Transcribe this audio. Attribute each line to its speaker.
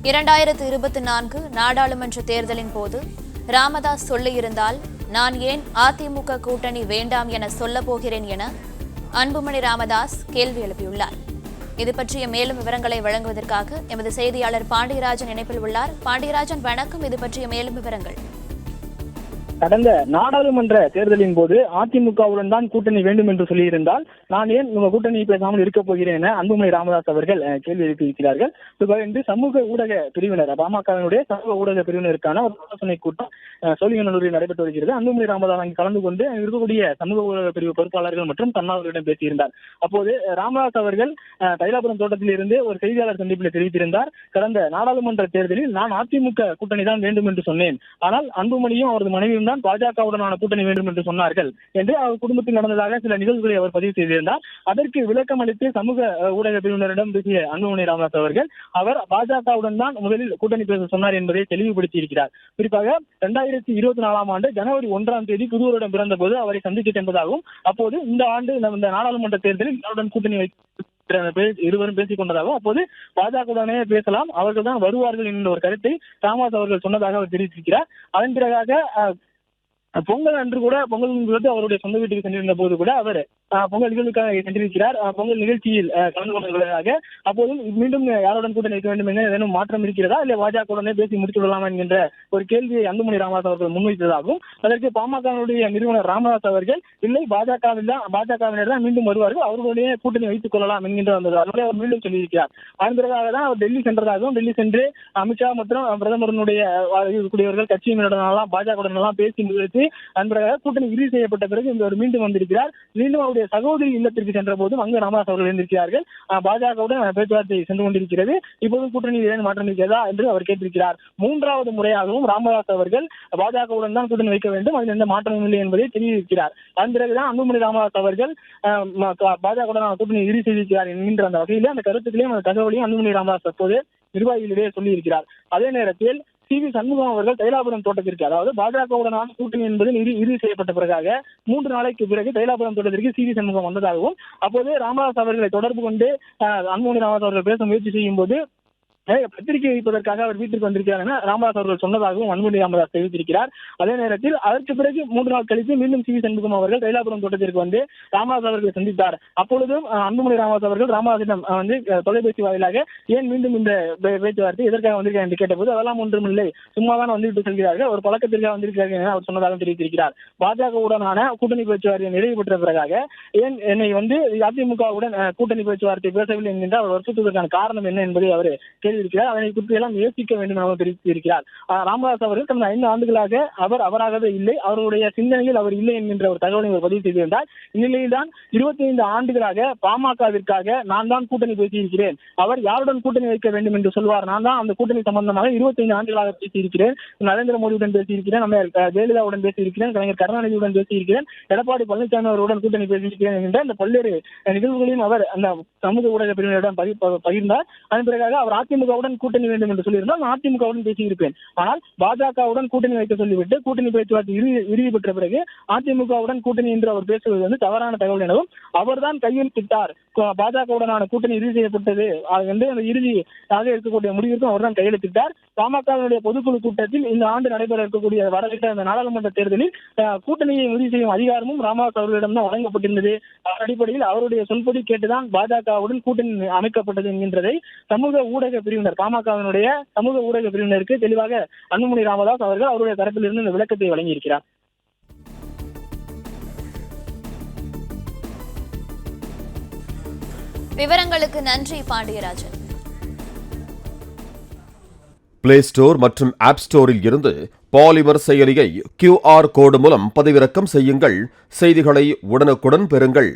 Speaker 1: 2024 நாடாளுமன்ற தேர்தலின் போது ராமதாஸ் சொல்லியிருந்தால் நான் ஏன் அதிமுக கூட்டணி வேண்டாம் என சொல்லப் போகிறேன் என அன்புமணி ராமதாஸ் கேள்வி எழுப்பியுள்ளார். இது பற்றிய மேலும் விவரங்களை வழங்குவதற்காக எமது செய்தியாளர் பாண்டியராஜன் இணைப்பில் உள்ளார். பாண்டியராஜன், வணக்கம். இது பற்றிய மேலும் விவரங்கள்.
Speaker 2: கடந்த நாடாளுமன்ற தேர்தலின் போது அதிமுகவுடன் தான் கூட்டணி வேண்டும் என்று சொல்லியிருந்தால் நான் ஏன் உங்க கூட்டணி பேசாமல் இருக்கப் போகிறேன் என அன்புமணி ராமதாஸ் அவர்கள் கேள்வி எழுப்பியிருக்கிறார்கள். இன்று சமூக ஊடக பிரிவினர், பாமகவினுடைய சமூக ஊடக பிரிவினருக்கான ஒரு ஆலோசனை கூட்டம் சோழிங்கநல்லூரில் நடைபெற்று வருகிறது. அன்புமணி ராமதாஸ் அங்கு கலந்து கொண்டு இருக்கக்கூடிய சமூக ஊடக பிரிவு பொறுப்பாளர்கள் மற்றும் தன்னார்வலர்களிடம் பேசியிருந்தார். அப்போது ராமதாஸ் அவர்கள் தைலாபுரம் தோட்டத்தில் இருந்து ஒரு செய்தியாளர் சந்திப்பில் தெரிவித்திருந்தார், கடந்த நாடாளுமன்ற தேர்தலில் நான் அதிமுக கூட்டணி தான் வேண்டும் என்று சொன்னேன், ஆனால் அன்புமணியும் அவரது மனைவியும் பாஜகவுடனான கூட்டணி வேண்டும் என்று சொன்னார்கள் என்று அவர் குடும்பத்தில் நடந்ததாக சில நிகழ்வுகளை அவர் பதிவு செய்திருந்தார். அதற்கு விளக்கம் அளித்து சமூக ஊடக பிரிவினரிடம் பேசிய அன்புமணி ராமதாஸ் அவர்கள் அவர் பாஜகவுடன் தான் முதலில் கூட்டணி பேச சொன்னார் என்பதை தெளிவுபடுத்தி இருக்கிறார். குறிப்பாக 2024 ஆண்டு ஜனவரி 1ஆம் தேதி புதுவருடம் பிறந்த போது அவரை சந்தித்து என்பதாகவும், அப்போது இந்த ஆண்டு இந்த நாடாளுமன்ற தேர்தலில் யாருடன் கூட்டணி இருவரும் பேசிக் கொண்டதாகவும், அப்போது பாஜகவுடனே பேசலாம், அவர்கள் தான் வருவார்கள் என்ற ஒரு கருத்தை ராமதாஸ் அவர்கள் சொன்னதாக அவர் தெரிவித்திருக்கிறார். அதன் பிறகாக பொங்கல் அன்று கூட பொங்கல் அவருடைய சொந்த வீட்டுக்கு சென்றிருந்த போது கூட அவர் பொங்கல் நிகழ்வுக்காக சென்றிருக்கிறார். பொங்கல் நிகழ்ச்சியில் கலந்து கொண்டதாக அப்போது மீண்டும் யாருடன் கூட்டணி வைக்க வேண்டும் என ஏதேனும் மாற்றம் இருக்கிறதா, இல்லை பாஜகவுடனே பேசி முடித்து விடலாமா என்கின்ற ஒரு கேள்வியை அன்புமணி ராமதாஸ் அவர்கள் முன்வைத்ததாகவும், அதற்கு பாமகவுடைய நிறுவனர் ராமதாஸ் அவர்கள் இல்லை, பாஜகவினர் தான் மீண்டும் வருவார்கள், அவர்களுடைய கூட்டணி வைத்துக் கொள்ளலாம் என்கின்ற அவரை அவர் மீண்டும் சொல்லியிருக்கிறார். அதன் பிறகாக தான் அவர் டெல்லி சென்றதாகவும், டெல்லி சென்று அமித்ஷா மற்றும் பிரதமருடைய இருக்கக்கூடியவர்கள் கட்சியினருடனெல்லாம் பாஜகவுடனெல்லாம் பேசி முடித்து அதன் பிறகு கூட்டணி இறுதி செய்யப்பட்ட பிறகு இவர் மீண்டும் வந்திருக்கிறார். மீண்டும் அவருடைய சகோதரி இல்லத்திற்கு சென்ற போதும் அங்கு ராமதாஸ் அவர்கள் இருந்திருக்கிறார்கள். பாஜகவுடன் பேச்சுவார்த்தை சென்று கொண்டிருக்கிறது, இப்போது கூட்டணி மாற்றம் இருக்கிறதா என்று அவர் கேட்டிருக்கிறார். மூன்றாவது முறையாகவும் ராமதாஸ் அவர்கள் பாஜகவுடன் தான் கூட்டணி வைக்க வேண்டும், அதில் எந்த மாற்றமும் இல்லை என்பதை தெரிவித்திருக்கிறார். அதன் பிறகுதான் அன்புமணி ராமதாஸ் அவர்கள் பாஜகவுடன் கூட்டணி இறுதி செய்திருக்கிறார் என்கின்ற அந்த வகையிலே அந்த கருத்துக்களையும் அந்த தகவலையும் அன்புமணி ராமதாஸ் தற்போது நிர்வாகிகளிடையே சொல்லியிருக்கிறார். அதே நேரத்தில் சி.வி. சண்முகம் அவர்கள் தைலாபுரம் தோட்டத்திற்கு, அதாவது பாஜகவுடனான கூட்டணி என்பது இறுதி செய்யப்பட்ட பிறகாக 3 நாளைக்கு பிறகு தைலாபுரம் தோட்டத்திற்கு சி.வி. சண்முகம் வந்ததாகவும், அப்போது ராமதாஸ் அவர்களை தொடர்பு கொண்டு அன்புமணி ராமதாஸ் அவர்கள் பேச முயற்சி செய்யும் போது பத்திரிகை வைப்பதற்காக அவர் வீட்டுக்கு வந்திருக்கிறார் என ராமதாஸ் அவர்கள் சொன்னதாகவும் அன்புமணி ராமதாஸ் தெரிவித்திருக்கிறார். அதே நேரத்தில் அதற்கு பிறகு 3 நாள் கழித்து மீண்டும் சி.வி. சண்முகம் அவர்கள் தைலாபுரம் தோட்டத்திற்கு வந்து ராமதாஸ் அவர்களை சந்தித்தார். அப்பொழுதும் அன்புமணி ராமதாஸ் அவர்கள் ராமதாசிடம் தொலைபேசி வாயிலாக ஏன் மீண்டும் இந்த பேச்சுவார்த்தை எதற்காக வந்திருக்கார் என்று கேட்டபோது அதெல்லாம் ஒன்றும் இல்லை, சும்மாதான் வந்துவிட்டு செல்கிறார்கள், ஒரு பழக்கத்திற்காக வந்திருக்கிறார்கள் என அவர் சொன்னதாக தெரிவித்திருக்கிறார். பாஜகவுடனான கூட்டணி பேச்சுவார்த்தை நிறைவு பெற்ற பிறகாக ஏன் என்னை அதிமுகவுடன் கூட்டணி பேச்சுவார்த்தை பேசவில்லை என்கின்ற அவர் வருத்தத்துக்கான காரணம் என்ன என்பதை அவர் இருக்கிறார். அதனை குறித்து எல்லாம் யோசிக்க வேண்டும் என தெரிவித்திருக்கிறார். ராமதாஸ் அவர்கள் கடந்த 5 ஆண்டுகளாக அவராகவே இல்லை, அவருடைய சிந்தனையில் அவர் இல்லை என்கின்ற ஒரு தகவலை பதிவு செய்திருந்தார். இந்நிலையில்தான் 25 ஆண்டுகளாக பாமகவிற்காக நான் தான் கூட்டணி பேசியிருக்கிறேன், அவர் யாருடன் கூட்டணி வைக்க வேண்டும் என்று சொல்வார், நான் தான் அந்த கூட்டணி சம்பந்தமாக 25 ஆண்டுகளாக பேசியிருக்கிறேன், நரேந்திர மோடியுடன் பேசியிருக்கிறேன், நம்ம ஜெயலலிதாவுடன் பேசியிருக்கிறேன், கலைஞர் கருணாநிதியுடன் பேசியிருக்கிறேன், எடப்பாடி பழனிசாமி அவருடன் கூட்டணி பேசியிருக்கிறேன் என்கின்ற அந்த பல்வேறு நிகழ்வுகளையும் அவர் அந்த சமூக ஊடக பிரிவினரிடம் பகிர்ந்தார். அதன் பிறகு அவர் அதிமுகவுடன் கூட்டணி வேண்டும் என்று சொல்லியிருந்தால் நான் அதிமுகவுடன் பேசியிருப்பேன், ஆனால் பாஜகவுடன் கூட்டணி வைக்க சொல்லிவிட்டு கூட்டணி பேச்சுவார்த்தை இறுதி பெற்ற பிறகு அதிமுகவுடன் கூட்டணி என்று அவர் பேசுவது தவறான தகவல் எனவும், அவர்தான் கையெழுத்திட்டார், பாஜகவுடனான கூட்டணி இறுதி செய்யப்பட்டது என்று அந்த இறுதியாக இருக்கக்கூடிய முடிவிற்கும் அவர்தான் கையெழுத்திட்டார். பாமகவினுடைய பொதுக்குழு கூட்டத்தில் இந்த ஆண்டு நடைபெற இருக்கக்கூடிய வரவிட்ட அந்த நாடாளுமன்ற தேர்தலில் கூட்டணியை உறுதி செய்யும் அதிகாரமும் ராமதாஸ் அவர்களிடம் தான் வழங்கப்பட்டிருந்தது. அதன் அடிப்படையில் அவருடைய சொல்படி கேட்டுதான் பாஜகவுடன் கூட்டணி அமைக்கப்பட்டது என்கின்றதை சமூக ஊடக பிரிவினர், பாமகவினுடைய சமூக ஊடக பிரிவினருக்கு தெளிவாக அன்புமணி ராமதாஸ் அவர்கள் அவருடைய தரப்பிலிருந்து இந்த விளக்கத்தை வழங்கியிருக்கிறார்.
Speaker 1: விவரங்களுக்கு நன்றி பாண்டியராஜன்.
Speaker 3: பிளே ஸ்டோர் மற்றும் ஆப் ஸ்டோரில் இருந்து பாலிமர் செயலியை QR கோடு மூலம் பதிவிறக்கம் செய்யுங்கள். செய்திகளை உடனுக்குடன் பெறுங்கள்.